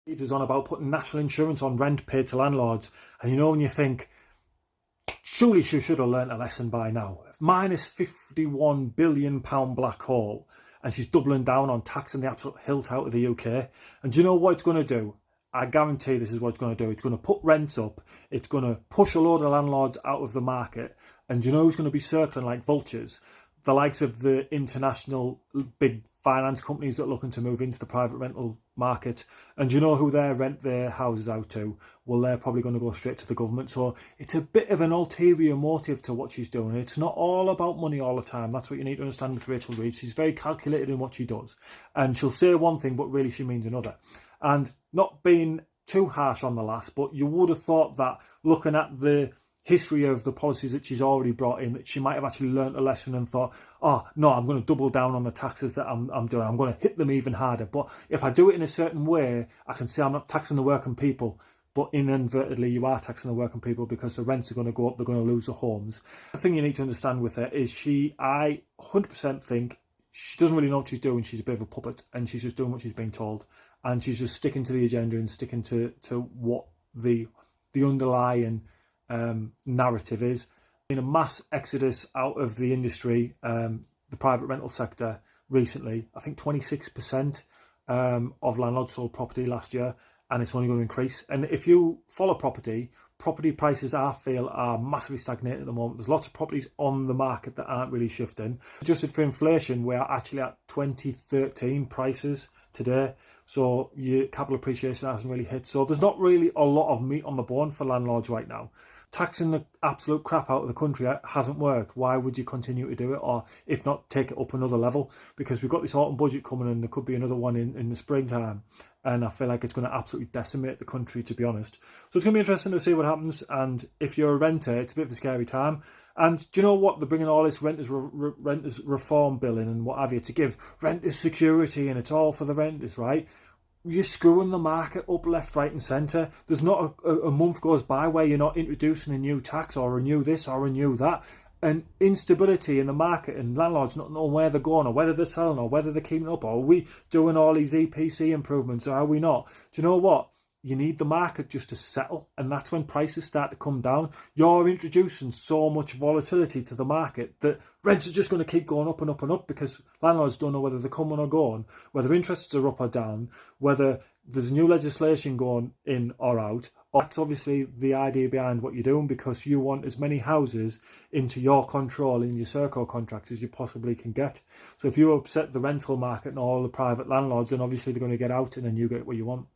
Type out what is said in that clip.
Is on about putting national insurance on rent paid to landlords. And you know, when you think, surely she should have learnt a lesson by now. Minus £51 billion black hole, and she's doubling down on taxing the absolute hilt out of the UK. And do you know what it's going to do? I guarantee this is what it's going to do. It's going to put rents up. It's going to push a load of landlords out of the market. And do you know who's going to be circling like vultures? The likes of the international big finance companies that are looking to move into the private rental market. And do you know who they rent their houses out to? Well, they're probably going to go straight to the government. So it's a bit of an ulterior motive to what she's doing. It's not all about money all the time. That's what you need to understand with Rachel Reid. She's very calculated in what she does. And she'll say one thing, but really she means another. And not being too harsh on the lass, but you would have thought that looking at the history of the policies that she's already brought in, that she might have actually learnt a lesson and thought, oh no, I'm going to double down on the taxes that I'm doing. I'm going to hit them even harder. But if I do it in a certain way, I can say I'm not taxing the working people, but inadvertently you are taxing the working people because the rents are going to go up, they're going to lose the homes. The thing you need to understand with her is I 100% think she doesn't really know what she's doing. She's a bit of a puppet and she's just doing what she's being told. And she's just sticking to the agenda and sticking to what the underlying narrative is. In a mass exodus out of the industry, the private rental sector recently, I think 26% of landlords sold property last year, and it's only going to increase. And if you follow property prices I feel are massively stagnated at the moment. There's lots of properties on the market that aren't really shifting. Adjusted for inflation, we are actually at 2013 prices today. So your capital appreciation hasn't really hit. So there's not really a lot of meat on the bone for landlords right now. Taxing the absolute crap out of the country hasn't worked. Why would you continue to do it? Or if not, take it up another level? Because we've got this autumn budget coming and there could be another one in the springtime. And I feel like it's going to absolutely decimate the country, to be honest. So it's going to be interesting to see what happens. And if you're a renter, it's a bit of a scary time. And do you know what? They're bringing all this renters reform bill in and what have you to give renters security, and it's all for the renters, right? You're screwing the market up left, right and centre. There's not a month goes by where you're not introducing a new tax or renew this or renew that. And instability in the market and landlords not knowing where they're going or whether they're selling or whether they're keeping up. Or are we doing all these EPC improvements or are we not? Do you know what? You need the market just to settle, and that's when prices start to come down. You're introducing so much volatility to the market that rents are just going to keep going up and up and up because landlords don't know whether they're coming or going, whether interests are up or down, whether there's new legislation going in or out. That's obviously the idea behind what you're doing, because you want as many houses into your control in your Serco contracts as you possibly can get. So if you upset the rental market and all the private landlords, then obviously they're going to get out and then you get what you want.